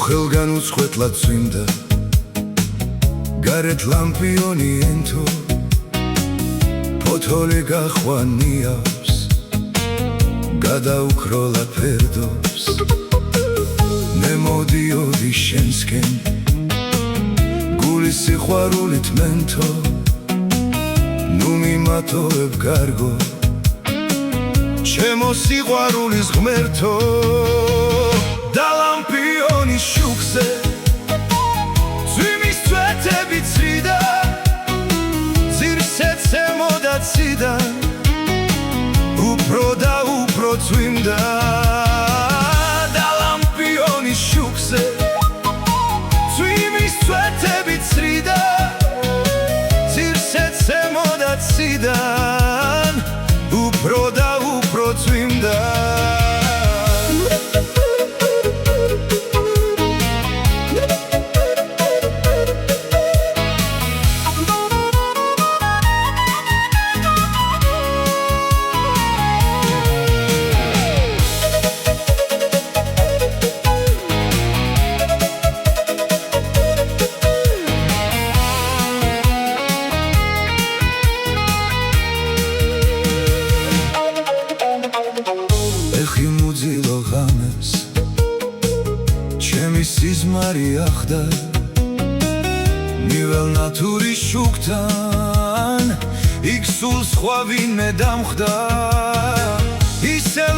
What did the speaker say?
ხელგან უწყვეტლად წვიმდა გარეთ ლამპიონი ენთო ფოთოლი გახვანიავს გადაუქროლა ფერდობს მე მოდიოდი შენსკენ გულის სიყვარულით მენთო ნუ მიმატოებ გარგო ჩემო სიყვარულის ღმერთო და ლამპიონის შუქზე წვიმის წვეთები ცრიდა ძირსეც ემოდა ციდან უფრო და უფრო წვიმდა და ლამპიონის შუქზე წვიმის წვეთები ცრიდა ძირსეც ემოდა ციდან უფრო და უფრო წვიმდა ეხი მუძილო ღამეს ჩემი სიზმარი ახდა მივალ ნათურის შუქთან იქ სულ სხვა ვინმე დამხდა ისევ